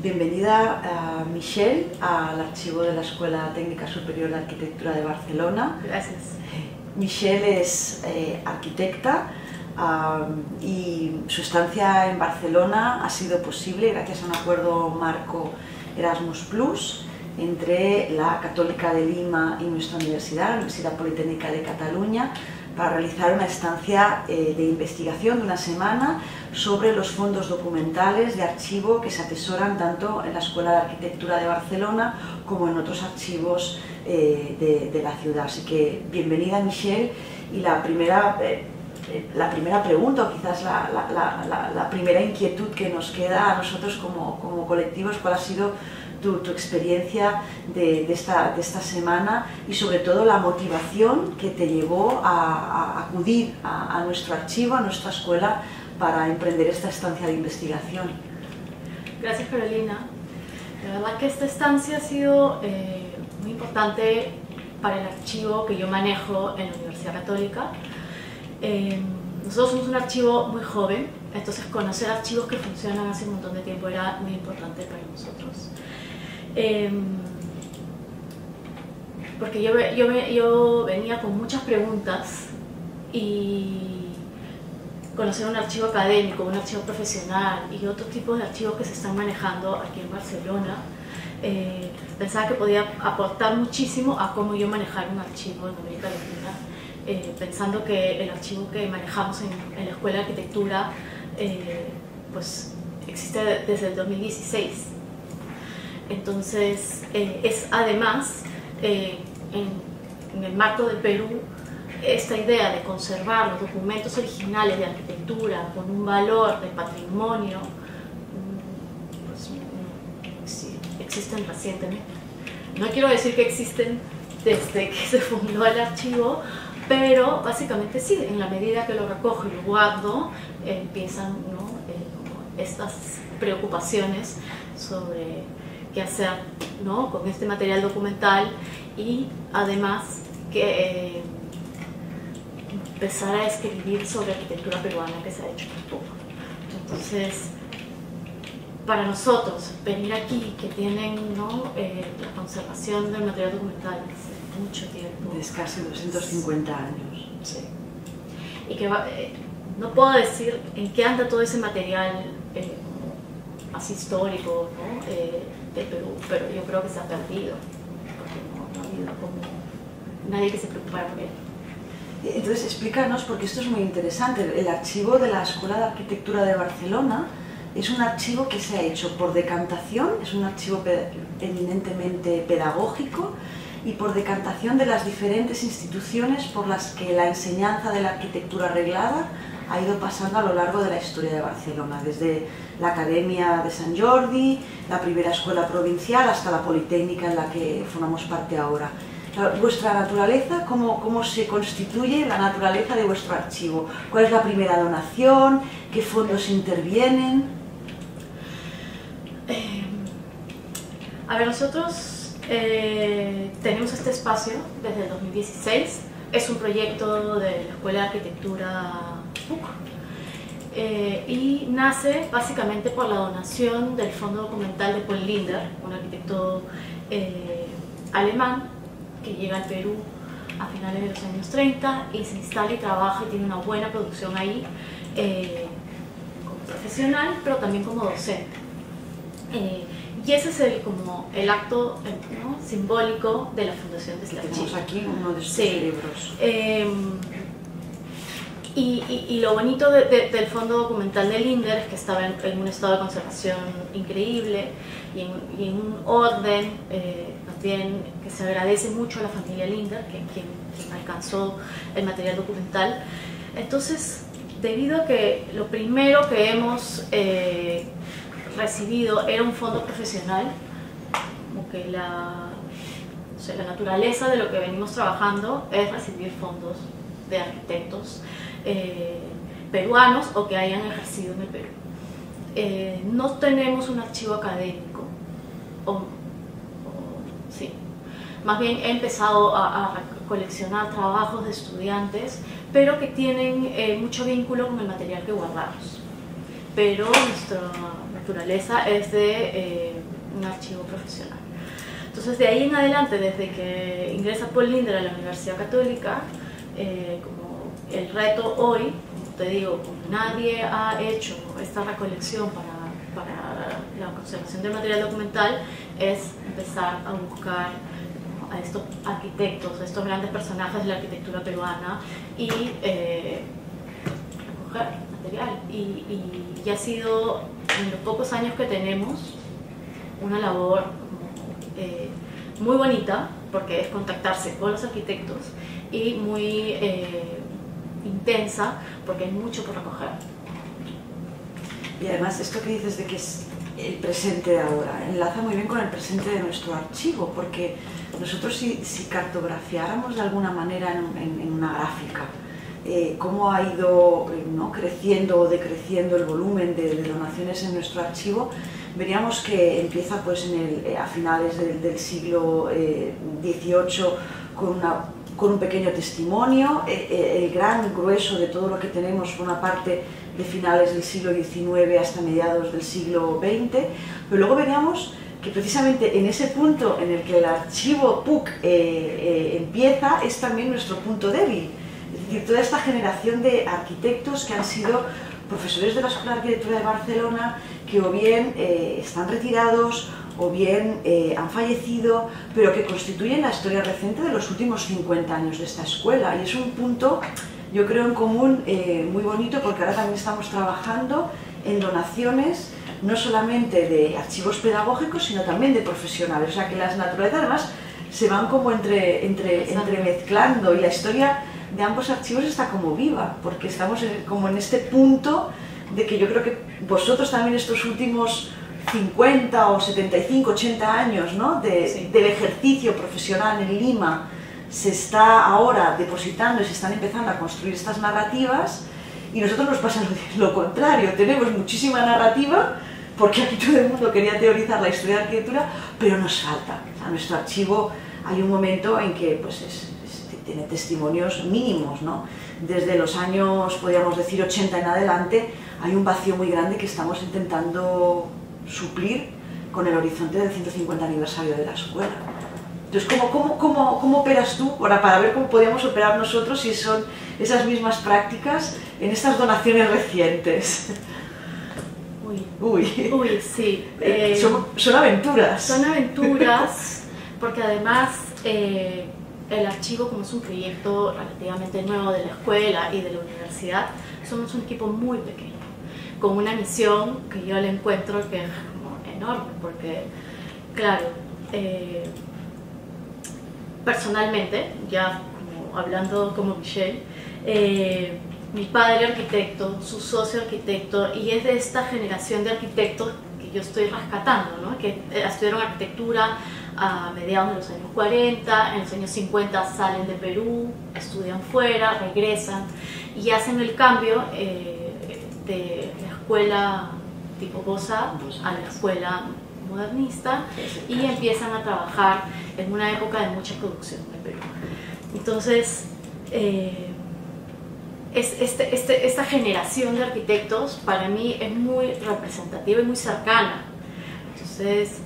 Bienvenida a Michelle al archivo de la Escuela Técnica Superior de Arquitectura de Barcelona. Gracias. Michelle es arquitecta y su estancia en Barcelona ha sido posible gracias a un acuerdo marco Erasmus Plus entre la Católica de Lima y nuestra universidad, la Universidad Politécnica de Cataluña, para realizar una estancia de investigación de una semana sobre los fondos documentales de archivo que se atesoran tanto en la Escuela de Arquitectura de Barcelona como en otros archivos de la ciudad. Así que bienvenida, Michelle, y la primera pregunta, o quizás la primera inquietud que nos queda a nosotros como colectivos, ¿cuál ha sido tu experiencia de esta semana y sobre todo la motivación que te llevó a acudir a nuestro archivo, a nuestra escuela, para emprender esta estancia de investigación? Gracias, Carolina. La verdad que esta estancia ha sido muy importante para el archivo que yo manejo en la Universidad Católica. Nosotros somos un archivo muy joven, entonces conocer archivos que funcionan hace un montón de tiempo era muy importante para nosotros. Porque yo venía con muchas preguntas y conocer un archivo académico, un archivo profesional y otros tipos de archivos que se están manejando aquí en Barcelona, pensaba que podía aportar muchísimo a cómo yo manejar un archivo en América Latina, pensando que el archivo que manejamos en la Escuela de Arquitectura pues existe desde el 2016. Entonces, es además, en el marco del Perú, esta idea de conservar los documentos originales de arquitectura con un valor de patrimonio, pues, sí, existen recientemente. No quiero decir que existen desde que se fundó el archivo, pero básicamente sí, en la medida que lo recojo y lo guardo, empiezan, ¿no? Estas preocupaciones sobre qué hacer, ¿no? Con este material documental y además que empezar a escribir sobre arquitectura peruana, que se ha hecho muy poco. Entonces, para nosotros, venir aquí, que tienen, ¿no? La conservación del material documental hace mucho tiempo. Desde casi 250 años. Sí. Y que no puedo decir en qué anda todo ese material más histórico, ¿no? De Perú, pero yo creo que se ha perdido, porque no ha habido como nadie que se preocupara por él. Entonces, explícanos, porque esto es muy interesante. El archivo de la Escuela de Arquitectura de Barcelona es un archivo que se ha hecho por decantación, es un archivo eminentemente pedagógico y por decantación de las diferentes instituciones por las que la enseñanza de la arquitectura reglada ha ido pasando a lo largo de la historia de Barcelona, desde la Academia de Sant Jordi, la primera escuela provincial, hasta la Politécnica en la que formamos parte ahora. Vuestra naturaleza, ¿cómo se constituye la naturaleza de vuestro archivo? ¿Cuál es la primera donación? ¿Qué fondos intervienen? A ver, nosotros tenemos este espacio desde el 2016. Es un proyecto de la Escuela de Arquitectura y nace básicamente por la donación del fondo documental de Paul Linder, un arquitecto alemán que llega al Perú a finales de los años 30 y se instala y trabaja y tiene una buena producción ahí como profesional, pero también como docente. Y ese es como el acto, ¿no? simbólico de la fundación de este archivo. Tenemos aquí uno de sus libros. Y lo bonito del fondo documental de Linder es que estaba en un estado de conservación increíble y en un orden también que se agradece mucho a la familia Linder, quien alcanzó el material documental. Entonces, debido a que lo primero que hemos recibido era un fondo profesional, como que la naturaleza de lo que venimos trabajando es recibir fondos de arquitectos peruanos o que hayan ejercido en el Perú. No tenemos un archivo académico, sí. Más bien he empezado a coleccionar trabajos de estudiantes, pero que tienen mucho vínculo con el material que guardamos. pero nuestra naturaleza es de un archivo profesional. Entonces, de ahí en adelante, desde que ingresa Paul Lindner a la Universidad Católica, como el reto hoy, como te digo, como nadie ha hecho esta recolección para la conservación del material documental, es empezar a buscar a estos arquitectos, a estos grandes personajes de la arquitectura peruana y recoger material. Y ha sido, en los pocos años que tenemos, una labor muy bonita, porque es contactarse con los arquitectos, y muy intensa, porque hay mucho por recoger. Y además esto que dices de que es el presente de ahora, enlaza muy bien con el presente de nuestro archivo, porque nosotros si cartografiáramos de alguna manera en una gráfica cómo ha ido creciendo o decreciendo el volumen de donaciones en nuestro archivo, veríamos que empieza pues a finales del siglo XVIII con un pequeño testimonio. El gran grueso de todo lo que tenemos forma parte de finales del siglo XIX hasta mediados del siglo XX, pero luego veríamos que precisamente en ese punto en el que el archivo PUC empieza es también nuestro punto débil. Es decir, toda esta generación de arquitectos que han sido profesores de la Escuela de Arquitectura de Barcelona, que o bien están retirados o bien han fallecido, pero que constituyen la historia reciente de los últimos 50 años de esta escuela. Y es un punto, yo creo, en común muy bonito, porque ahora también estamos trabajando en donaciones no solamente de archivos pedagógicos, sino también de profesionales. O sea, que las naturalezas además se van como entremezclando, y la historia de ambos archivos está como viva, porque estamos como en este punto de que yo creo que vosotros también estos últimos 50 o 75, 80 años, ¿no? Del ejercicio profesional en Lima, se está ahora depositando y se están empezando a construir estas narrativas, y nosotros nos pasa lo contrario. Tenemos muchísima narrativa, porque aquí todo el mundo quería teorizar la historia de la arquitectura, pero nos falta. O sea, nuestro archivo hay un momento en que pues tiene testimonios mínimos, ¿no? Desde los años, podríamos decir, 80 en adelante, hay un vacío muy grande que estamos intentando suplir con el horizonte del 150 aniversario de la escuela. Entonces, ¿cómo operas tú para ver cómo podríamos operar nosotros si son esas mismas prácticas en estas donaciones recientes? Uy, sí. Son aventuras. Son aventuras, porque además el archivo, como es un proyecto relativamente nuevo de la escuela y de la universidad, somos un equipo muy pequeño, con una misión que yo le encuentro que es como enorme, porque, claro, personalmente, ya como hablando como Michelle, mi padre arquitecto, su socio arquitecto, y es de esta generación de arquitectos que yo estoy rescatando, ¿no? Que estudiaron arquitectura a mediados de los años 40, en los años 50 salen de Perú, estudian fuera, regresan y hacen el cambio de la escuela tipo Bosa a la escuela modernista, y empiezan a trabajar en una época de mucha producción en Perú. Entonces, esta generación de arquitectos para mí es muy representativa y muy cercana. Entonces,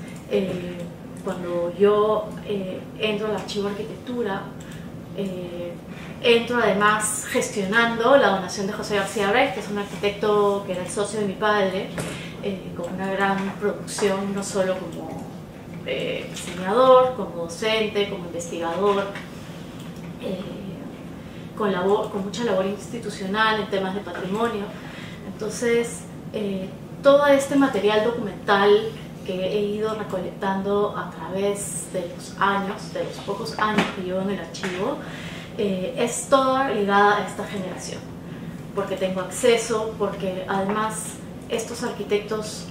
cuando yo entro al archivo de arquitectura, entro además gestionando la donación de José García Brecht, que es un arquitecto que era el socio de mi padre, con una gran producción, no solo como diseñador, como docente, como investigador, con mucha labor institucional en temas de patrimonio. Entonces, todo este material documental que he ido recolectando a través de los años, de los pocos años que llevo en el archivo, es toda ligada a esta generación, porque tengo acceso, porque además estos arquitectos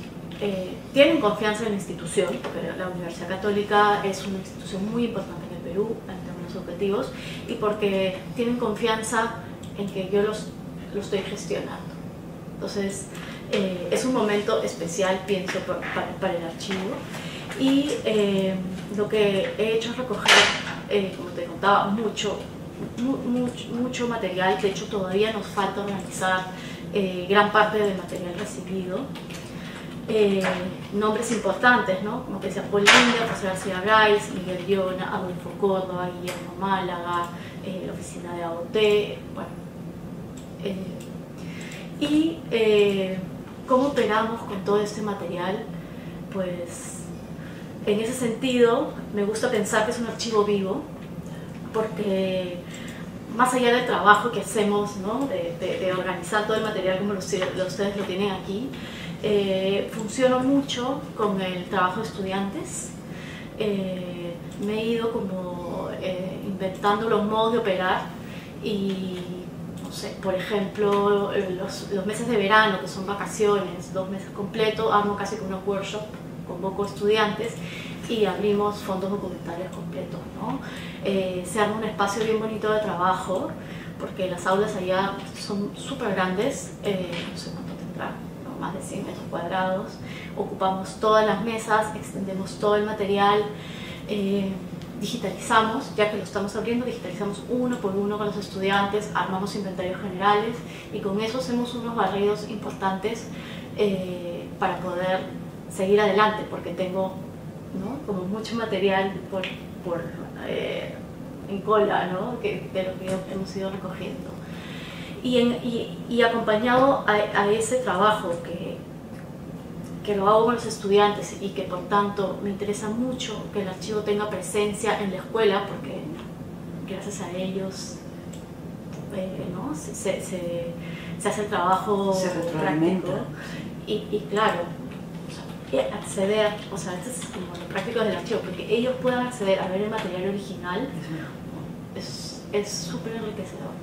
tienen confianza en la institución, porque la Universidad Católica es una institución muy importante en el Perú en términos educativos, y porque tienen confianza en que yo lo estoy gestionando. Entonces, es un momento especial, pienso, para el archivo, y lo que he hecho es recoger, como te contaba, mucho material. De hecho, todavía nos falta organizar gran parte del material recibido. Nombres importantes, ¿no? Como que decía Paul Linder, José García Bryce, Miguel Llona, Adolfo Córdoba, Guillermo Málaga, la oficina de AOT, bueno. ¿Cómo operamos con todo este material? Pues en ese sentido me gusta pensar que es un archivo vivo, porque más allá del trabajo que hacemos, ¿no? de organizar todo el material como ustedes lo tienen aquí, funciono mucho con el trabajo de estudiantes. Me he ido como inventando los modos de operar y, no sé, por ejemplo, los meses de verano, que son vacaciones, 2 meses completos, armo casi como unos workshops, convoco estudiantes y abrimos fondos documentales completos, ¿no? Se arma un espacio bien bonito de trabajo, porque las aulas allá son súper grandes, no sé cuánto tendrán, ¿no? Más de 100 metros cuadrados, ocupamos todas las mesas, extendemos todo el material, digitalizamos, ya que lo estamos abriendo, digitalizamos uno por uno con los estudiantes, armamos inventarios generales y con eso hacemos unos barridos importantes para poder seguir adelante, porque tengo, ¿no? como mucho material en cola, ¿no? de lo que hemos ido recogiendo. Y acompañado a ese trabajo que lo hago con los estudiantes y que por tanto me interesa mucho que el archivo tenga presencia en la escuela, porque gracias a ellos ¿no? se hace el trabajo práctico y claro, acceder, o sea, esto es como lo práctico del archivo, porque ellos puedan acceder a ver el material original es súper enriquecedor.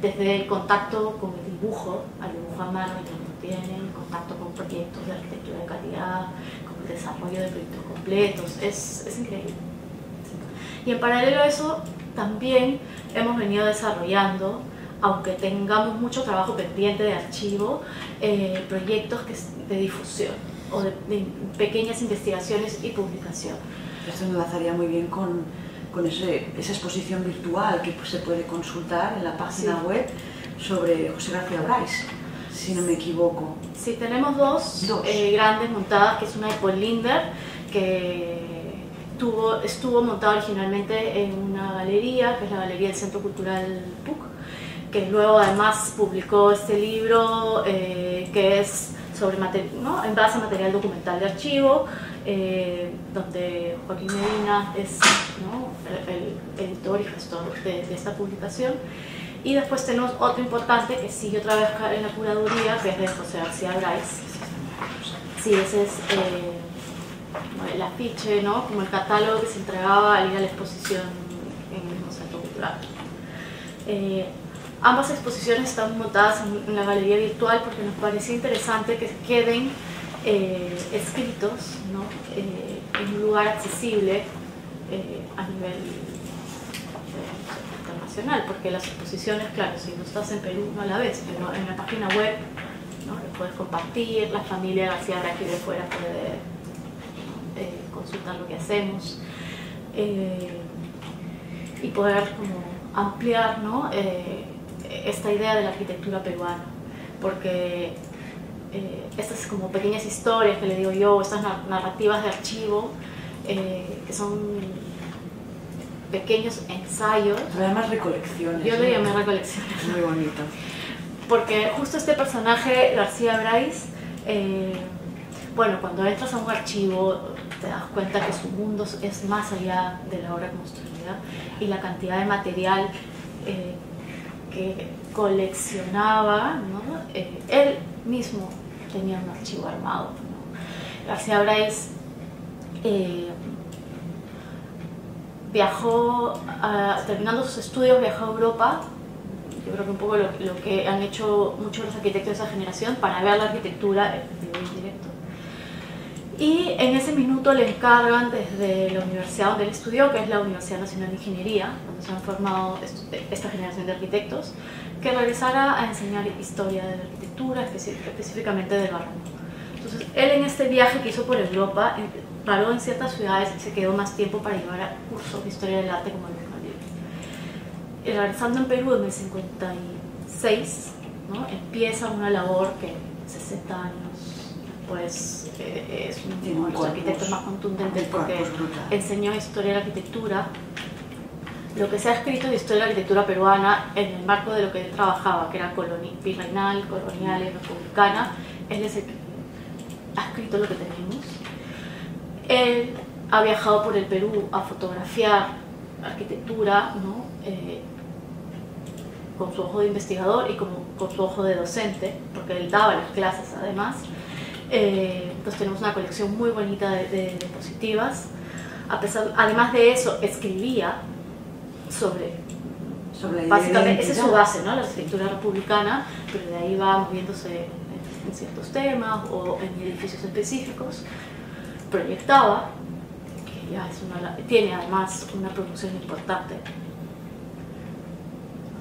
Desde el contacto con el dibujo, al dibujo a mano, ellos lo tienen, contacto con proyectos de arquitectura de calidad, con el desarrollo de proyectos completos, es increíble. Y en paralelo a eso, también hemos venido desarrollando, aunque tengamos mucho trabajo pendiente de archivo, proyectos de difusión o de pequeñas investigaciones y publicación. Esto enlazaría muy bien con esa exposición virtual que se puede consultar en la página web sobre José García Bryce, si no me equivoco. Sí, tenemos dos. Grandes montadas, que es una de Paul Linder, que estuvo montada originalmente en una galería, que es la Galería del Centro Cultural PUC, que luego además publicó este libro que es sobre ¿no? en base a material documental de archivo, donde Joaquín Medina es, ¿no? el editor y gestor de esta publicación. Y después tenemos otro importante que sigue otra vez en la curaduría, que es de José García Bryce. Sí, ese es el afiche, ¿no? Como el catálogo que se entregaba al ir a la exposición en el mismo centro cultural. Ambas exposiciones están montadas en la galería virtual porque nos parecía interesante que queden escritos, ¿no? En un lugar accesible a nivel internacional, porque las exposiciones, claro, si no estás en Perú no la ves, pero en la página web, ¿no? Lo puedes compartir, la familia García Bryce de fuera puede consultar lo que hacemos y poder como ampliar, ¿no? Esta idea de la arquitectura peruana, porque estas como pequeñas historias que le digo yo, estas narrativas de archivo, que son pequeños ensayos. Pero además recolecciones. Yo le llamé recolecciones. Muy bonito. Porque justo este personaje, García Bryce, bueno, cuando entras a un archivo te das cuenta que su mundo es más allá de la obra construida y la cantidad de material que coleccionaba, ¿no? Él mismo tenía un archivo armado, ¿no? García Bryce viajó, terminando sus estudios, viajó a Europa. Yo creo que un poco lo que han hecho muchos de los arquitectos de esa generación para ver la arquitectura en directo. Y en ese minuto le encargan desde la universidad donde él estudió, que es la Universidad Nacional de Ingeniería, donde se han formado esta generación de arquitectos, que regresara a enseñar historia de la arquitectura, específicamente del barroco. Entonces, él en este viaje que hizo por Europa, paró en ciertas ciudades y se quedó más tiempo para llevar a cursos de historia del arte como el mismo libro. Regresando en Perú en el 56, ¿no? Empieza una labor que 60 años después es uno de los arquitectos más contundentes, porque enseñó historia de la arquitectura. Lo que se ha escrito de historia de la arquitectura peruana en el marco de lo que él trabajaba, que era virreinal, colonial y republicana, él es el que ha escrito lo que tenemos. Él ha viajado por el Perú a fotografiar arquitectura, ¿no? Con su ojo de investigador y con su ojo de docente, porque él daba las clases además. Entonces tenemos una colección muy bonita de diapositivas. Además de eso, escribía sobre básicamente, esa es su base, ¿no? La arquitectura republicana, pero de ahí va moviéndose en ciertos temas o en edificios específicos. Proyectaba, que ya tiene además una producción importante. No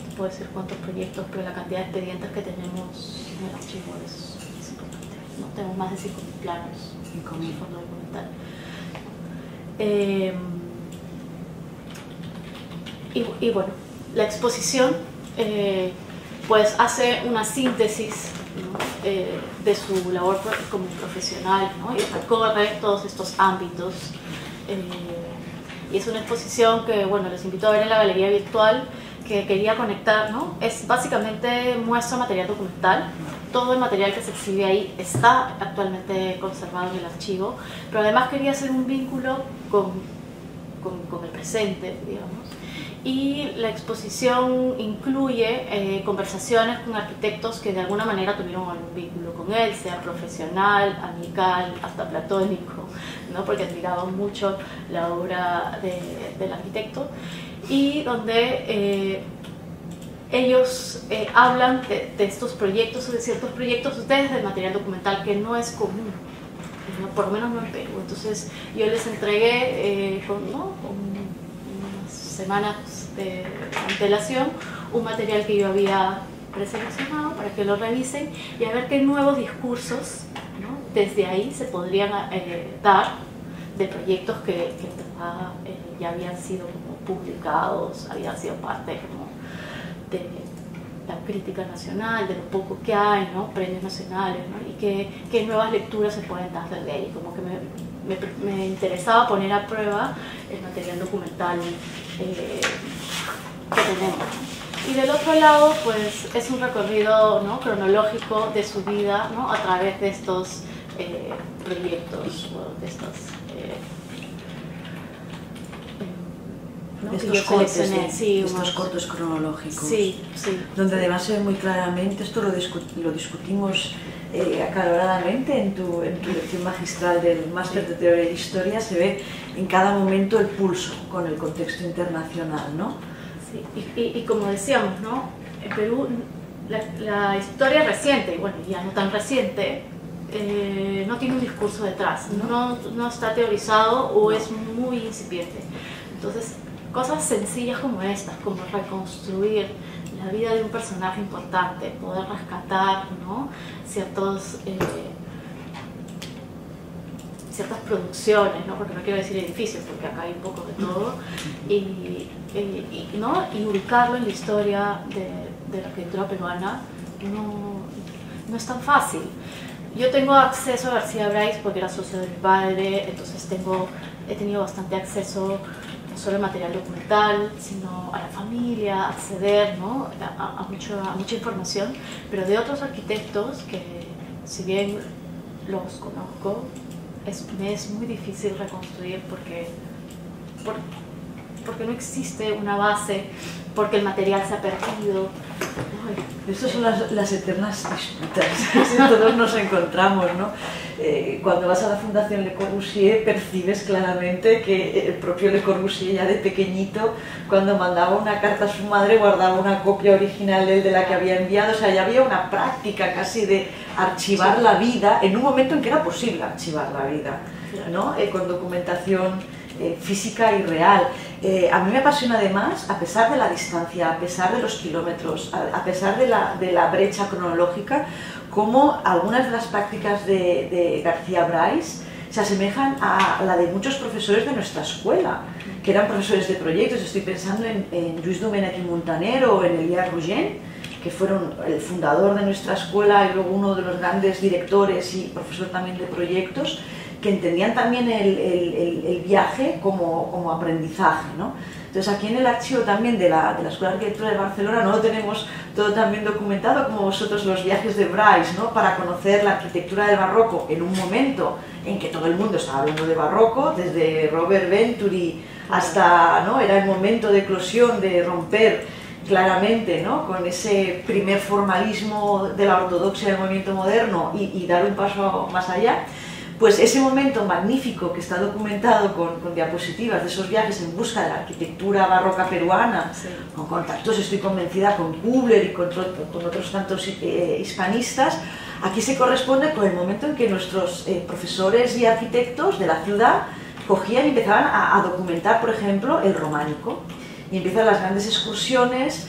te puedo decir cuántos proyectos, pero la cantidad de expedientes que tenemos en el archivo es importante. No tenemos más de 5.000 planos en el fondo documental. Y bueno, la exposición pues hace una síntesis, ¿no? De su labor como profesional, ¿no? Y recorre todos estos ámbitos. Y es una exposición que, bueno, les invito a ver en la galería virtual, que quería conectar, ¿no? Es básicamente muestra material documental. Todo el material que se exhibe ahí está actualmente conservado en el archivo, pero además quería hacer un vínculo con el presente, digamos. Y la exposición incluye conversaciones con arquitectos que de alguna manera tuvieron algún vínculo con él, sea profesional, amical, hasta platónico, ¿no? Porque admiraban mucho la obra del arquitecto, y donde ellos hablan de estos proyectos o de ciertos proyectos desde el material documental, que no es común, ¿no? Por lo menos no en Perú. Entonces yo les entregué con unas semanas de antelación un material que yo había preseleccionado para que lo revisen y a ver qué nuevos discursos, ¿no? Desde ahí se podrían dar de proyectos que ya habían sido como publicados, habían sido parte como de la crítica nacional, de lo poco que hay, ¿no? Premios nacionales, ¿no? Y qué nuevas lecturas se pueden dar desde ahí. Como que me interesaba poner a prueba el material documental que tenemos. Y del otro lado, pues es un recorrido, ¿no? Cronológico de su vida, ¿no? A través de estos proyectos, o de estos ¿no? De estos cortes cronológicos, sí, donde además se ve muy claramente, esto lo discutimos acaloradamente en tu lección magistral del máster de teoría de historia, se ve en cada momento el pulso con el contexto internacional, ¿no? Sí, y como decíamos, ¿no? En Perú la historia reciente, bueno, ya no tan reciente, no tiene un discurso detrás, no está teorizado o es muy incipiente. Entonces, cosas sencillas como estas, como reconstruir la vida de un personaje importante, poder rescatar, ¿no? ciertas producciones, ¿no? Porque no quiero decir edificios, porque acá hay un poco de todo, ¿no? Y ubicarlo en la historia de la arquitectura peruana no es tan fácil. Yo tengo acceso a García Bryce porque era socio de mi padre, entonces he tenido bastante acceso no solo al material documental, sino a la familia, acceder, ¿no? a mucha información, pero de otros arquitectos que, si bien los conozco, me es muy difícil reconstruir porque no existe una base, porque el material se ha perdido. Estas son las eternas disputas que todos nos encontramos, ¿no? Cuando vas a la Fundación Le Corbusier percibes claramente que el propio Le Corbusier ya de pequeñito, cuando mandaba una carta a su madre, guardaba una copia original de la que había enviado. O sea, ya había una práctica casi de archivar la vida en un momento en que era posible archivar la vida, ¿no? Con documentación física y real. A mí me apasiona además, a pesar de la distancia, a pesar de los kilómetros, a pesar de la brecha cronológica, cómo algunas de las prácticas de García Bryce se asemejan a la de muchos profesores de nuestra escuela, que eran profesores de proyectos. Estoy pensando en Lluís Domènech i Montaner o en Elia Rogen, que fueron el fundador de nuestra escuela y luego uno de los grandes directores y profesor también de proyectos, que entendían también el viaje como aprendizaje, ¿no? Entonces aquí en el archivo también de la Escuela de Arquitectura de Barcelona no lo tenemos todo tan bien documentado como vosotros los viajes de Bryce, ¿no? Para conocer la arquitectura del barroco en un momento en que todo el mundo estaba hablando de barroco, desde Robert Venturi hasta, ¿no? Era el momento de eclosión, de romper claramente, ¿no? Con ese primer formalismo de la ortodoxia del movimiento moderno y dar un paso más allá. Pues ese momento magnífico que está documentado con diapositivas de esos viajes en busca de la arquitectura barroca peruana, sí, con contactos, estoy convencida, con Kubler y con otros tantos hispanistas, aquí se corresponde con el momento en que nuestros profesores y arquitectos de la ciudad cogían y empezaban a documentar, por ejemplo, el románico, y empiezan las grandes excursiones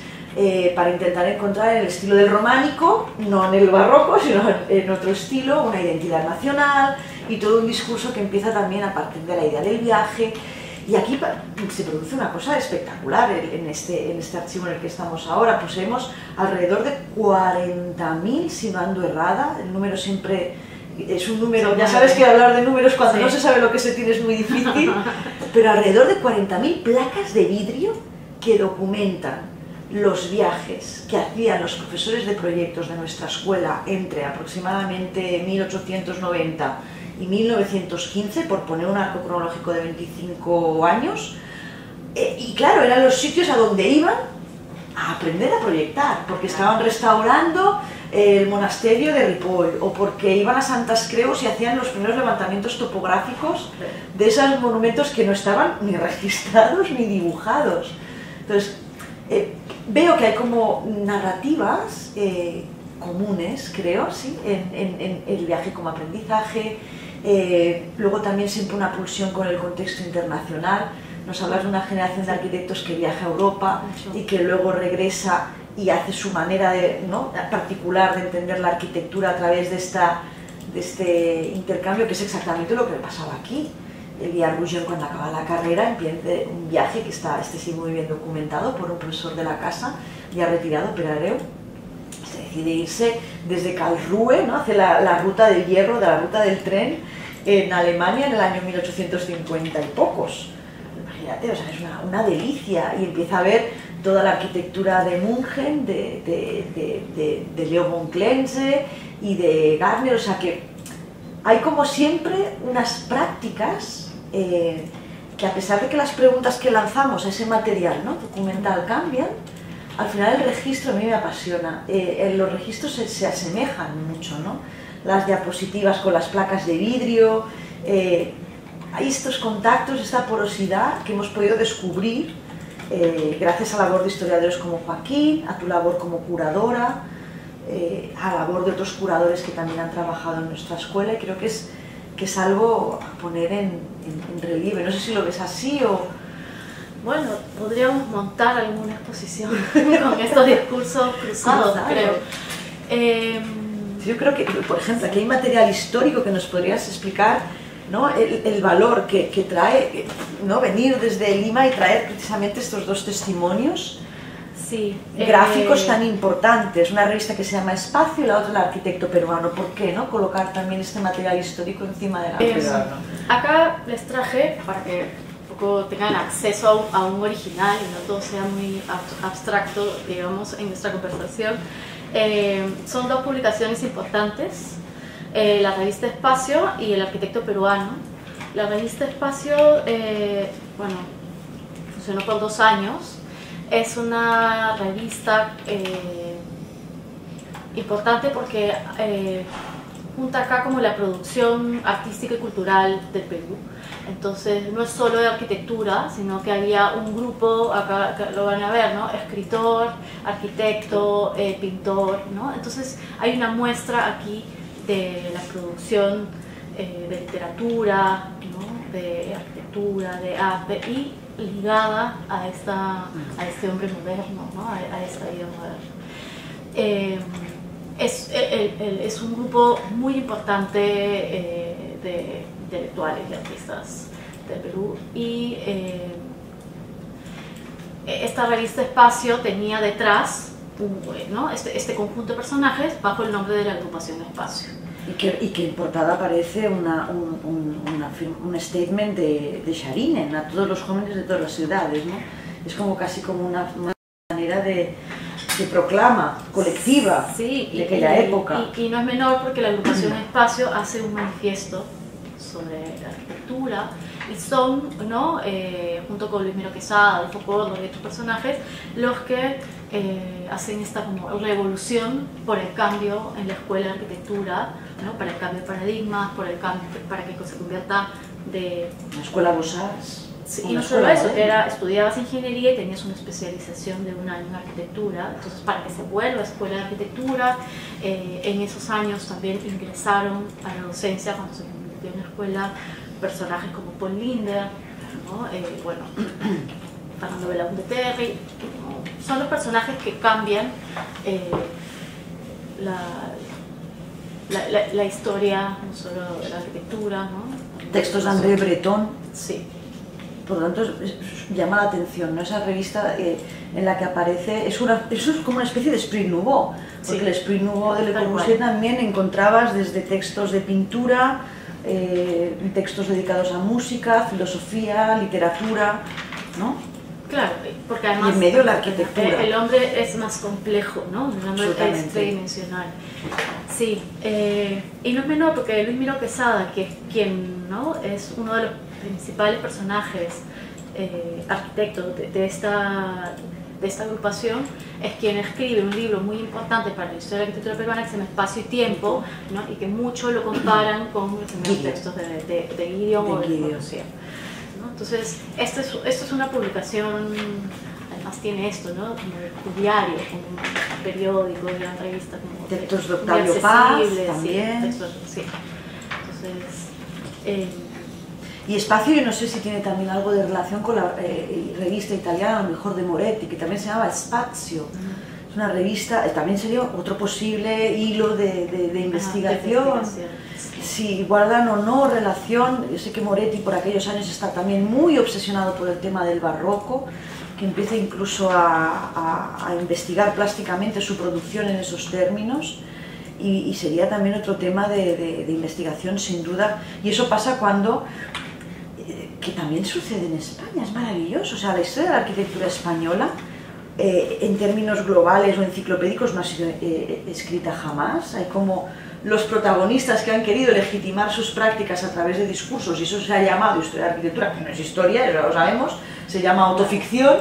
para intentar encontrar en el estilo del románico, no en el barroco, sino en otro estilo, una identidad nacional y todo un discurso que empieza también a partir de la idea del viaje. Y aquí se produce una cosa espectacular en este archivo en el que estamos ahora. Poseemos alrededor de 40.000, si no ando errada, el número siempre es un número, ya sabes que hablar de números cuando no se sabe lo que se tiene es muy difícil, pero alrededor de 40.000 placas de vidrio que documentan los viajes que hacían los profesores de proyectos de nuestra escuela entre aproximadamente 1890 y 1915, por poner un arco cronológico de 25 años, y claro, eran los sitios a donde iban a aprender a proyectar, porque estaban restaurando el monasterio de Ripoll, o porque iban a Santas Creus y hacían los primeros levantamientos topográficos de esos monumentos que no estaban ni registrados ni dibujados. Entonces, veo que hay como narrativas comunes, creo, ¿sí? en el viaje como aprendizaje, luego también siempre una pulsión con el contexto internacional. Nos hablas de una generación de arquitectos que viaja a Europa y que luego regresa y hace su manera ¿no? particular de entender la arquitectura a través de este intercambio, que es exactamente lo que le pasaba aquí. Elia Rougeon, cuando acaba la carrera, empieza un viaje que está sí muy bien documentado por un profesor de la casa, ya retirado, Perareu. Se decide irse desde Karlsruhe, ¿no? Hace la ruta del hierro, de la ruta del tren, en Alemania en el año 1850 y pocos. Imagínate, o sea, es una delicia, y empieza a ver toda la arquitectura de Mungen, de Leo von Klenze y de Gardner, o sea que hay como siempre unas prácticas que, a pesar de que las preguntas que lanzamos a ese material, ¿no? documental cambian, al final el registro a mí me apasiona. Los registros se asemejan mucho, ¿no? Las diapositivas con las placas de vidrio, hay estos contactos, esta porosidad que hemos podido descubrir gracias a la labor de historiadores como Joaquín, a tu labor como curadora, a la labor de otros curadores que también han trabajado en nuestra escuela, y creo que es algo a poner en relieve. No sé si lo ves así o... Bueno, podríamos montar alguna exposición con estos discursos cruzados, creo. Yo creo que, por ejemplo, aquí hay material histórico que nos podrías explicar, ¿no? el valor que trae, ¿no? venir desde Lima y traer precisamente estos dos testimonios. Sí, gráficos tan importantes, una revista que se llama Espacio y la otra El Arquitecto Peruano. ¿Por qué no colocar también este material histórico encima de la mesa? Acá les traje, para que un poco tengan acceso a un original y no todo sea muy abstracto, digamos, en nuestra conversación. Son dos publicaciones importantes, la revista Espacio y El Arquitecto Peruano. La revista Espacio, bueno, funcionó por 2 años. Es una revista importante porque junta acá como la producción artística y cultural del Perú. Entonces no es solo de arquitectura, sino que había un grupo, acá lo van a ver, ¿no? Escritor, arquitecto, pintor, ¿no? Entonces hay una muestra aquí de la producción de literatura, ¿no? De arquitectura, de arte, y ligada a este hombre moderno, ¿no? a esta vida moderna. Es un grupo muy importante de intelectuales y artistas del Perú, y esta revista Espacio tenía detrás ¿no? este conjunto de personajes bajo el nombre de la agrupación Espacio. Y que en portada aparece un statement de Sharinen a todos los jóvenes de todas las ciudades, ¿no? Es como casi como una manera de proclama colectiva, sí, de aquella época. Y no es menor porque la agrupación Espacio hace un manifiesto sobre la arquitectura y son, ¿no? Junto con Luis Miro Quesada, Adolfo Córdoba y otros personajes, los que hacen esta como revolución por el cambio en la escuela de arquitectura, ¿no? Para el cambio de paradigmas, por el cambio, para que se convierta de... La escuela Beaux-Arts. Sí, y no solo eso, estudiabas ingeniería y tenías una especialización de un año en arquitectura, entonces para que se vuelva a escuela de arquitectura, en esos años también ingresaron a la docencia cuando se convirtió en una escuela personajes como Paul Linder, ¿no? Bueno, Fernando Belaúnde-Terry, ¿no? Son los personajes que cambian la historia, no solo de la arquitectura, ¿no? Textos de André Breton. Sí. Por lo tanto, llama la atención, ¿no? Esa revista en la que aparece, eso es como una especie de Esprit Nouveau, porque sí. El Esprit Nouveau de Le Corbusier también encontrabas desde textos de pintura, textos dedicados a música, filosofía, literatura, ¿no? Claro, porque además y en medio de la arquitectura. El hombre es más complejo, ¿no? El hombre es tridimensional. Sí, y no es menor porque Luis Miro Quesada, que es quien, ¿no? Es uno de los principales personajes arquitectos de esta agrupación, es quien escribe un libro muy importante para la historia de la arquitectura peruana que se llama Espacio y Tiempo, ¿no? Y que mucho lo comparan con los textos de Gideon o de Corbusier, ¿no? Entonces, esto es una publicación, además tiene esto, ¿no? Como un diario, como un periódico, una revista, como textos de Octavio Paz también. Sí, textos, sí. Entonces, y Espacio, yo no sé si tiene también algo de relación con la revista italiana, a lo mejor de Moretti, que también se llama Spazio. Es una revista, también sería otro posible hilo de investigación. Si guardan o no relación. Yo sé que Moretti por aquellos años está también muy obsesionado por el tema del barroco, que empieza incluso a investigar plásticamente su producción en esos términos. Y sería también otro tema de investigación sin duda. Y eso pasa cuando... que también sucede en España, es maravilloso. O sea, la historia de la arquitectura española, en términos globales o enciclopédicos, no ha sido escrita jamás. Hay como los protagonistas que han querido legitimar sus prácticas a través de discursos, y eso se ha llamado historia de la arquitectura, que no es historia, ya lo sabemos, se llama autoficción,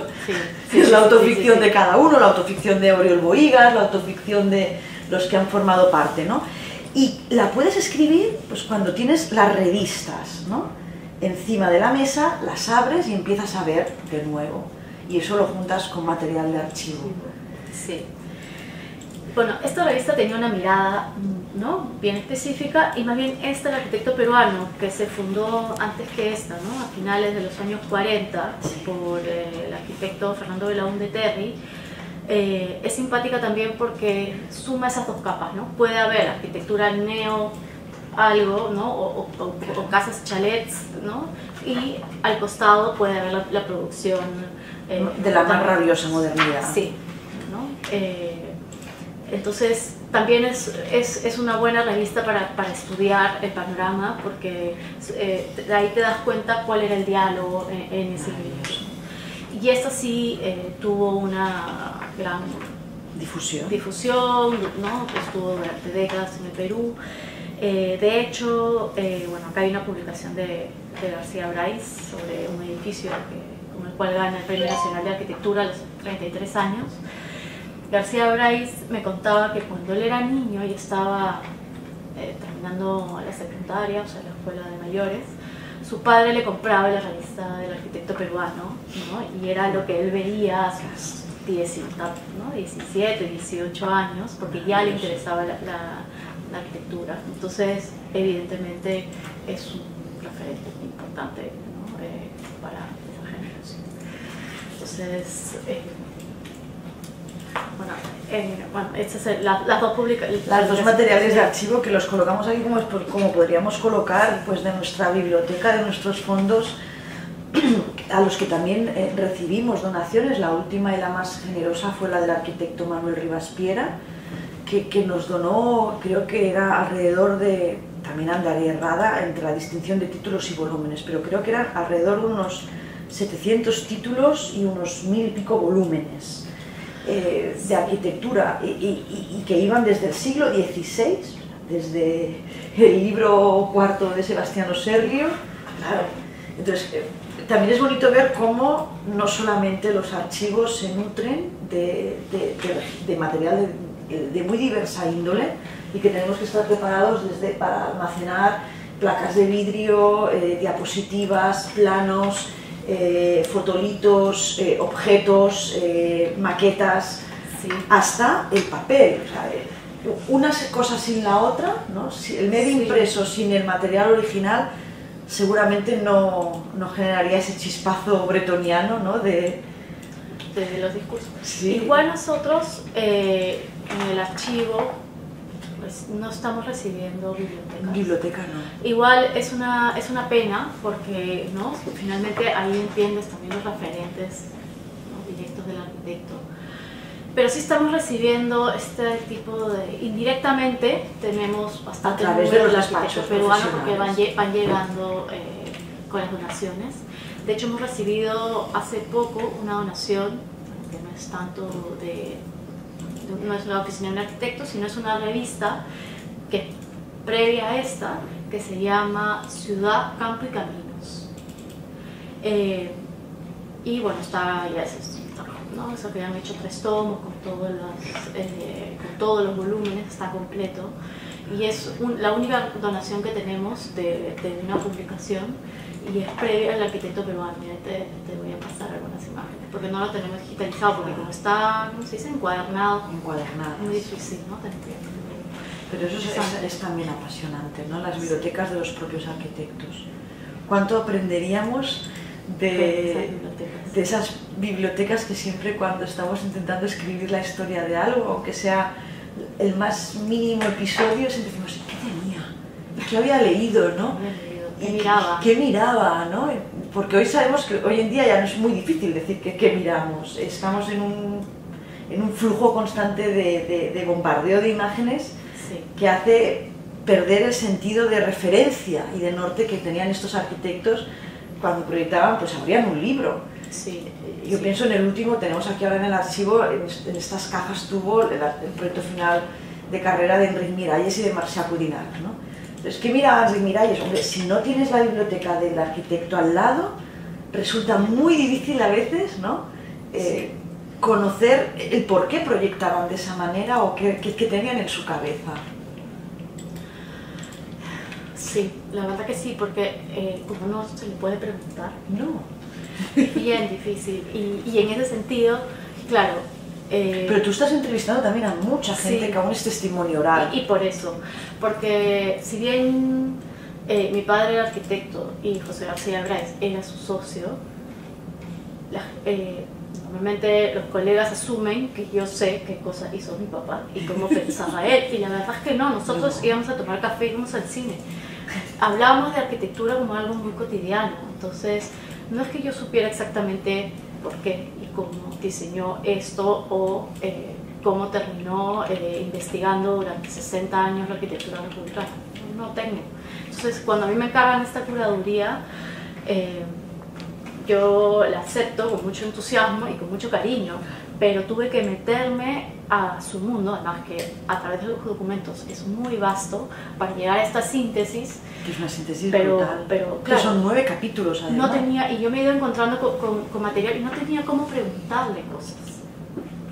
es la autoficción de cada uno, la autoficción de Oriol Bohigas, la autoficción de los que han formado parte, ¿no? Y la puedes escribir pues cuando tienes las revistas, ¿no? Encima de la mesa, las abres y empiezas a ver de nuevo. Y eso lo juntas con material de archivo. Sí. Bueno, esta revista tenía una mirada, ¿no? Bien específica, y más bien el arquitecto peruano, que se fundó antes que esta, ¿no? A finales de los años 40, sí. Por el arquitecto Fernando Belaúnde-Terry, es simpática también porque suma esas dos capas, ¿no? Puede haber arquitectura neo algo, ¿no? O casas chalets, ¿no? Y al costado puede haber la producción de la más rabiosa modernidad. Sí, ¿no? Entonces también es una buena revista para estudiar el panorama, porque de ahí te das cuenta cuál era el diálogo en ese libro. Y esta sí tuvo una gran difusión, ¿no? Estuvo durante décadas en el Perú. De hecho, bueno, acá hay una publicación de García Brais sobre un edificio con el cual gana el Premio Nacional de Arquitectura a los 33 años. García Brais me contaba que cuando él era niño y estaba terminando la secundaria, o sea, la escuela de mayores, su padre le compraba la revista del arquitecto peruano, ¿no? Y era lo que él veía a sus 17, 18 años, porque ya le interesaba la arquitectura. Entonces, evidentemente, es un referente importante, ¿no? Para esa generación. Entonces, bueno, estas son las dos materiales de archivo que los colocamos aquí como podríamos colocar, pues, de nuestra biblioteca, de nuestros fondos, a los que también recibimos donaciones. La última y la más generosa fue la del arquitecto Manuel Rivas Piera, que nos donó, creo que era alrededor de, también andaré errada entre la distinción de títulos y volúmenes, pero creo que eran alrededor de unos 700 títulos y unos 1000 y pico volúmenes de arquitectura, y que iban desde el siglo XVI, desde el libro cuarto de Sebastiano Serlio. Claro. Entonces, también es bonito ver cómo no solamente los archivos se nutren de material de muy diversa índole, y que tenemos que estar preparados para almacenar placas de vidrio, diapositivas, planos, fotolitos, objetos, maquetas, sí, hasta el papel. O sea, una cosa sin la otra, ¿no? Si el medio impreso sin el material original seguramente no generaría ese chispazo bretoniano, ¿no? de los discursos. Sí. Igual nosotros en el archivo pues, no estamos recibiendo bibliotecas. Biblioteca no. Igual es una pena porque, ¿no? Finalmente ahí entiendes también los referentes, ¿no? Directos del arquitecto. Pero sí estamos recibiendo este tipo de... Indirectamente tenemos bastante a través de los despachos peruanos porque van llegando con las donaciones. De hecho hemos recibido hace poco una donación, que no es tanto no es la oficina de un arquitecto, sino es una revista que es previa a esta, que se llama Ciudad, Campo y Caminos. Y bueno, está ya ¿no? Eso que han hecho 3 tomos con todos los volúmenes, está completo, y es la única donación que tenemos de una publicación, y es previa al arquitecto peruano. Ya te voy a pasar algunas imágenes porque no lo tenemos digitalizado, porque como está, ¿cómo se dice? Encuadernado, muy difícil, ¿no? Pero eso es también apasionante, ¿no? Las bibliotecas de los propios arquitectos. ¿Cuánto aprenderíamos de esas bibliotecas que siempre, cuando estamos intentando escribir la historia de algo, aunque sea el más mínimo episodio, siempre decimos, ¿qué tenía? ¿Qué había leído, no? ¿Qué miraba, no? Porque hoy sabemos que hoy en día ya no es muy difícil decir qué miramos. Estamos en un flujo constante de bombardeo de imágenes, sí, que hace perder el sentido de referencia y de norte que tenían estos arquitectos cuando proyectaban, pues abrían un libro. Sí, yo pienso en el último, tenemos aquí ahora en el archivo, en estas cajas tuvo el proyecto final de carrera de Enric Miralles y de Marcial Cudinac, ¿no? Entonces, ¿qué mira Enric Miralles? Hombre, si no tienes la biblioteca del arquitecto al lado, resulta muy difícil a veces, ¿no? Sí, conocer el por qué proyectaban de esa manera o qué tenían en su cabeza. Sí, la verdad que sí, porque como no se le puede preguntar, no, bien difícil, y en ese sentido, claro. Pero tú estás entrevistando también a mucha gente, sí, que aún es testimonio oral. Y por eso, porque si bien mi padre era arquitecto y José García Bráez era su socio, normalmente los colegas asumen que yo sé qué cosa hizo mi papá y cómo pensaba él, y la verdad es que no, nosotros íbamos a tomar café y íbamos al cine. Hablábamos de arquitectura como algo muy cotidiano, entonces no es que yo supiera exactamente por qué y cómo diseñó esto o cómo terminó investigando durante 60 años la arquitectura republicana. No tengo. Entonces, cuando a mí me encargan esta curaduría, yo la acepto con mucho entusiasmo y con mucho cariño, pero tuve que meterme a su mundo, además que a través de los documentos es muy vasto para llegar a esta síntesis. Que es una síntesis brutal, pero claro, que son 9 capítulos además. No tenía, y yo me he ido encontrando con material y no tenía cómo preguntarle cosas.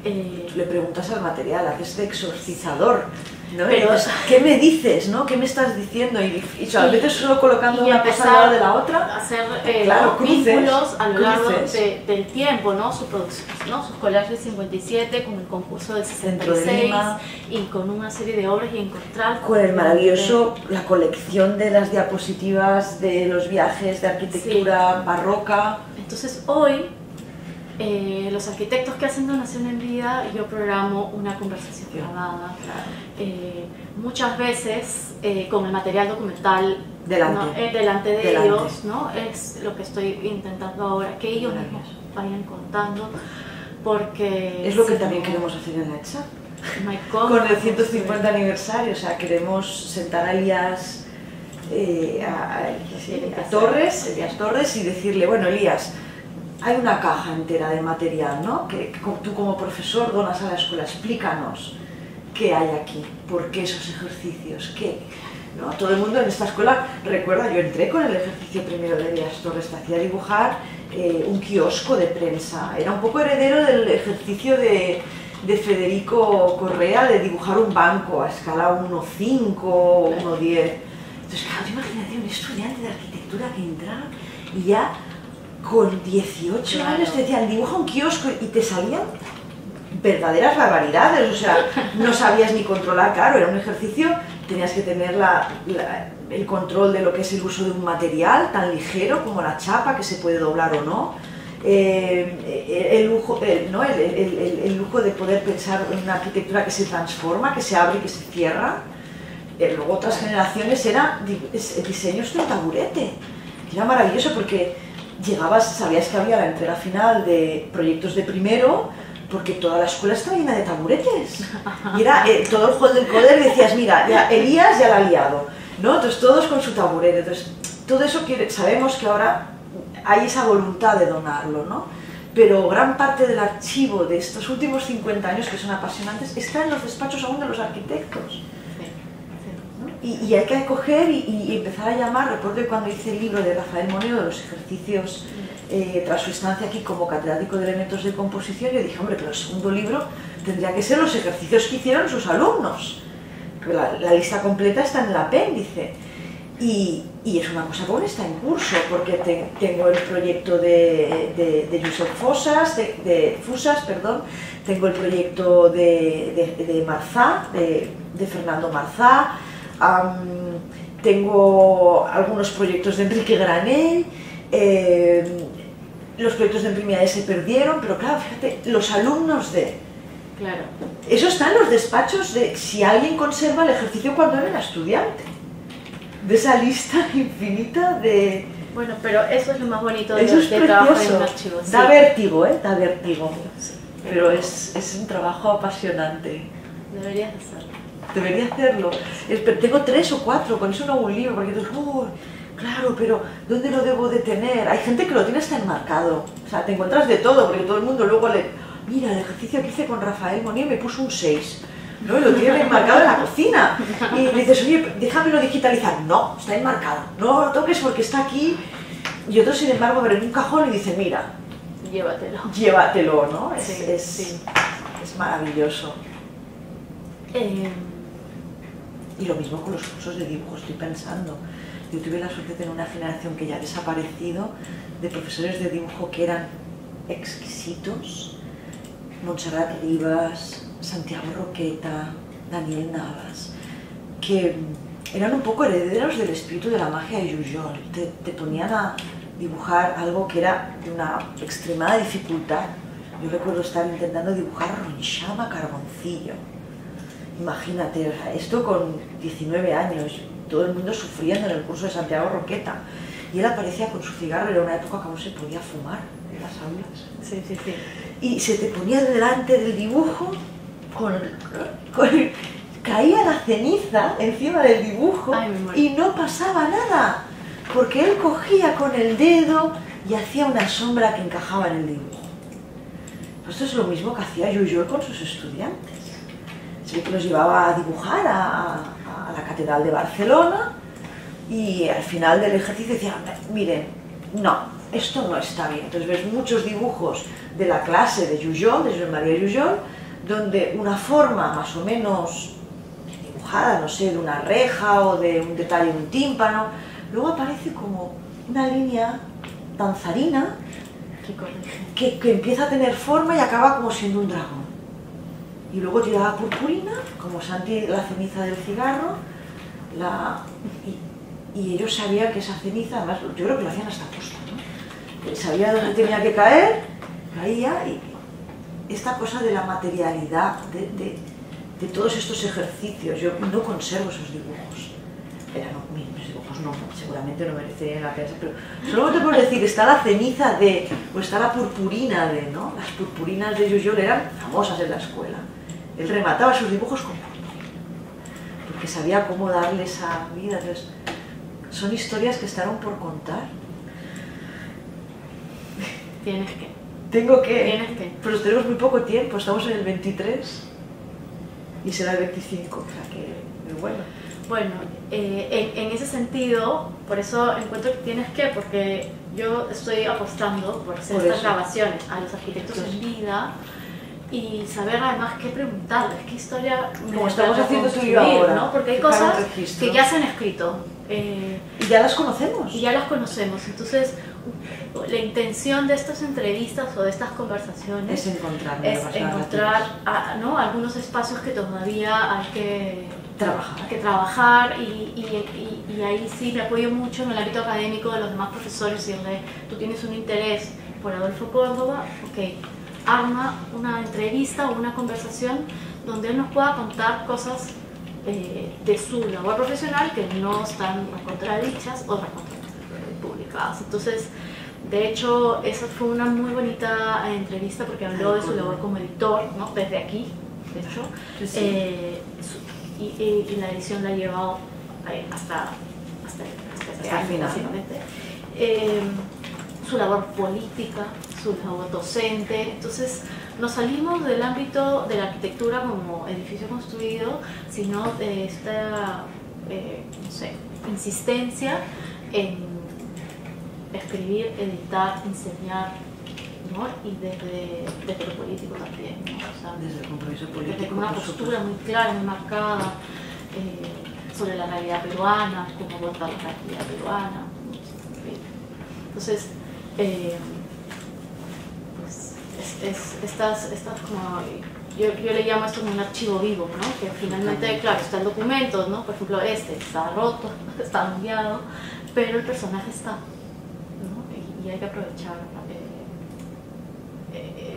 Le preguntas al material, haces de exorcizador, ¿no? Pero, dices, ¿qué me dices, no? ¿Qué me estás diciendo? Y a veces solo colocando una cosa al lado de la otra, hacer claro, vínculos a lo largo del tiempo, ¿no? Su producción, ¿no? Sus collages del 57, con el concurso del 66 y con una serie de obras, y encontrar con el maravilloso, la colección de las diapositivas de los viajes de arquitectura, sí, barroca. Entonces hoy los arquitectos que hacen donación en vida, yo programo una conversación grabada, muchas veces con el material documental delante de ellos, ¿no? Es lo que estoy intentando ahora, que ellos mismos vayan contando, porque... Es lo que también queremos hacer en la ETSA. Con el 150 aniversario, o sea, queremos sentar a Elías Torres y decirle, bueno, Elías, hay una caja entera de material, ¿no? Que tú como profesor donas a la escuela, explícanos qué hay aquí, por qué esos ejercicios, qué... ¿No? Todo el mundo en esta escuela, recuerda, yo entré con el ejercicio primero de Elías Torres, te hacía dibujar un kiosco de prensa, era un poco heredero del ejercicio de Federico Correa de dibujar un banco a escala 1.5 o 1.10. Entonces, claro, imagínate un estudiante de arquitectura que entraba y ya con 18 años te decían, dibuja un kiosco y te salían verdaderas barbaridades, o sea, no sabías ni controlar, claro, era un ejercicio, tenías que tener el control de lo que es el uso de un material tan ligero como la chapa, que se puede doblar o no, el lujo de poder pensar en una arquitectura que se transforma, que se abre y que se cierra. Luego otras generaciones era diseños de un taburete, que era maravilloso porque llegabas, sabías que había la entrega final de proyectos de primero, porque toda la escuela estaba llena de taburetes. Y era todo el hall del coder y decías, mira, ya Elías ya la ha liado, ¿no? Entonces todos con su taburete. Entonces, todo eso sabemos que ahora hay esa voluntad de donarlo, ¿no? Pero gran parte del archivo de estos últimos 50 años, que son apasionantes, está en los despachos aún de los arquitectos. ¿No? Y hay que coger y empezar a llamar. Recuerdo que cuando hice el libro de Rafael Moneo de los ejercicios tras su estancia aquí como catedrático de elementos de composición, yo dije, hombre, pero el segundo libro tendría que ser los ejercicios que hicieron sus alumnos. La lista completa está en el apéndice. Y es una cosa que aún está en curso, porque tengo el proyecto de Josep Fusas, tengo el proyecto de Marzá, de Fernando Marzá, tengo algunos proyectos de Enrique Granell, los proyectos de Enrique se perdieron, pero claro, fíjate, los alumnos de... Claro. Eso está en los despachos de si alguien conserva el ejercicio cuando era estudiante. De esa lista infinita de... Bueno, pero eso es lo más bonito de trabajar en un archivo. Sí. Da vértigo, da vértigo. Sí. Pero es un trabajo apasionante. Deberías hacerlo. Debería hacerlo. Tengo 3 o 4, con eso no hago un libro, porque dices, claro, pero ¿dónde lo debo de tener? Hay gente que lo tiene hasta enmarcado. O sea, te encuentras de todo, porque todo el mundo luego mira, el ejercicio que hice con Rafael Moneo me puso un 6. ¿No? Y lo tiene enmarcado en la cocina. Y dices, oye, déjamelo digitalizar. No, está enmarcado. No lo toques porque está aquí. Y otro, sin embargo, pero en un cajón y dice, mira, llévatelo, ¿no? Es maravilloso. Y lo mismo con los cursos de dibujo, estoy pensando. Yo tuve la suerte de tener una generación que ya ha desaparecido de profesores de dibujo que eran exquisitos. Montserrat Rivas, Santiago Roqueta, Daniel Navas, que eran un poco herederos del espíritu de la magia de Jujol. Te ponían a dibujar algo que era de una extremada dificultad. Yo recuerdo estar intentando dibujar Ronchama Carboncillo. Imagínate, esto con 19 años, todo el mundo sufriendo en el curso de Santiago Roqueta. Y él aparecía con su cigarro, era una época que aún se podía fumar en las aulas. Sí. Y se te ponía delante del dibujo, caía la ceniza encima del dibujo. Ay, y no pasaba nada, porque él cogía con el dedo y hacía una sombra que encajaba en el dibujo. Esto es lo mismo que hacía Jujol con sus estudiantes. Se ve que los llevaba a dibujar a la Catedral de Barcelona y al final del ejercicio decía, miren, no, esto no está bien. Entonces ves muchos dibujos de la clase de Jujol, de Josep Maria Jujol, donde una forma más o menos dibujada, no sé, de una reja o de un detalle de un tímpano, luego aparece como una línea danzarina que empieza a tener forma y acaba como siendo un dragón. Y luego tiraba purpurina, como Santi la ceniza del cigarro, y ellos sabían que esa ceniza, además yo creo que lo hacían hasta posta, ¿no? Sabía dónde tenía que caer, caía, y esta cosa de la materialidad, de todos estos ejercicios, yo no conservo esos dibujos, mis dibujos no, seguramente no merecerían la pena, pero solo te puedo decir, está la ceniza de, o está la purpurina de, ¿no? Las purpurinas de Jujol eran famosas en la escuela. Él remataba sus dibujos con purpurina, porque sabía cómo darle esa vida. Entonces, son historias que estaron por contar. Tienes que. Tengo que. Tienes que. Pero tenemos muy poco tiempo, estamos en el 23 y será el 25, o sea que muy bueno. Bueno, en ese sentido, por eso encuentro que tienes que, porque yo estoy apostando por hacer estas grabaciones a los arquitectos en vida y saber además qué preguntarles, qué historia como estamos haciendo tú y yo ahora, ¿no? Porque hay cosas que ya se han escrito y ya las conocemos. Y ya las conocemos, entonces la intención de estas entrevistas o de estas conversaciones es encontrar ¿no? algunos espacios que todavía hay que trabajar y ahí sí me apoyo mucho en el ámbito académico de los demás profesores y donde tú tienes un interés por Adolfo Córdoba, ok, arma una entrevista o una conversación donde él nos pueda contar cosas de su labor profesional que no están contradichas o publicadas. Entonces, de hecho, esa fue una muy bonita entrevista porque habló de su labor como editor, ¿no? Desde aquí, de hecho, y la edición la ha llevado hasta este año, básicamente. Su labor política, su labor docente. Entonces, nos salimos del ámbito de la arquitectura como edificio construido, sino de esta no sé, insistencia en escribir, editar, enseñar, ¿no? Y desde lo político también, ¿no? O sea, desde el compromiso político, desde una postura muy clara, muy marcada sobre la realidad peruana, cómo abordar la realidad peruana. Entonces, pues estas como, yo le llamo esto como un archivo vivo, ¿no? Que finalmente, claro, está el documento, ¿no? Por ejemplo, está roto, está cambiado, pero el personaje está, ¿no? Y hay que aprovechar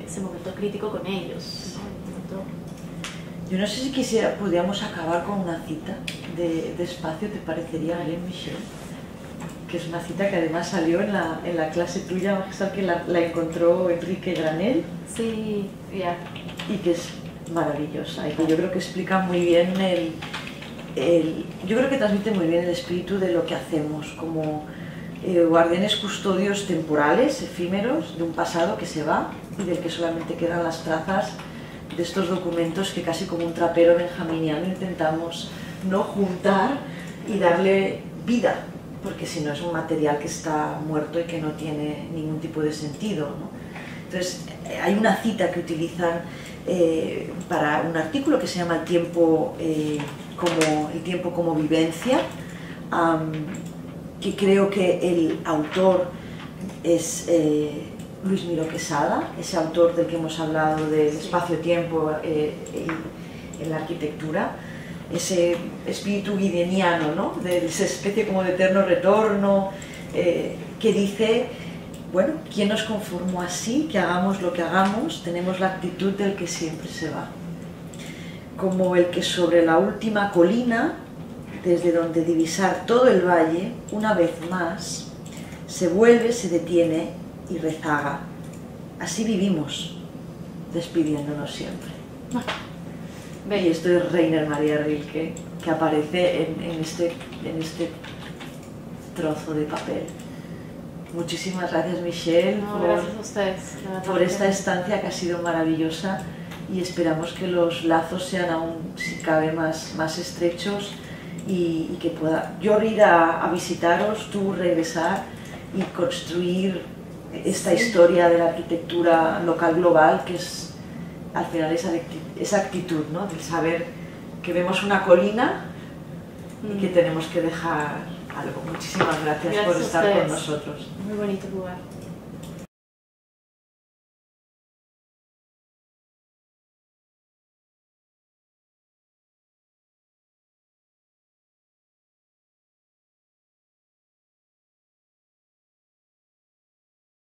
ese momento crítico con ellos, ¿no? Yo no sé si podríamos acabar con una cita de Espacio, ¿te parecería bien, Michelle? Que es una cita que además salió en la clase tuya, que la encontró Enrique Granell. Sí, ya. Y que es maravillosa, y que yo creo que explica muy bien yo creo que transmite muy bien el espíritu de lo que hacemos como guardianes custodios temporales, efímeros, de un pasado que se va y del que solamente quedan las trazas de estos documentos que casi como un trapero benjaminiano intentamos no juntar y darle vida, porque si no es un material que está muerto y que no tiene ningún tipo de sentido, ¿no? Entonces hay una cita que utilizan para un artículo que se llama El tiempo como vivencia, que creo que el autor es Luis Miró Quesada, ese autor del que hemos hablado del espacio-tiempo en la arquitectura, ese espíritu guideniano, ¿no? De esa especie como de eterno retorno, que dice, bueno, ¿quién nos conformó así? Que hagamos lo que hagamos, tenemos la actitud del que siempre se va. Como el que sobre la última colina, desde donde divisar todo el valle, una vez más, se vuelve, se detiene y rezaga. Así vivimos, despidiéndonos siempre. Y esto es Rainer Maria Rilke, que aparece en este trozo de papel. Muchísimas gracias, Michelle, gracias a ustedes, por esta estancia que ha sido maravillosa, y esperamos que los lazos sean aún, si cabe, más estrechos y que pueda yo ir a visitaros, tú regresar y construir esta historia de la arquitectura local global, que es al final esa actitud, ¿no? De saber que vemos una colina y que tenemos que dejar algo. Muchísimas gracias por estar con nosotros. Muy bonito lugar.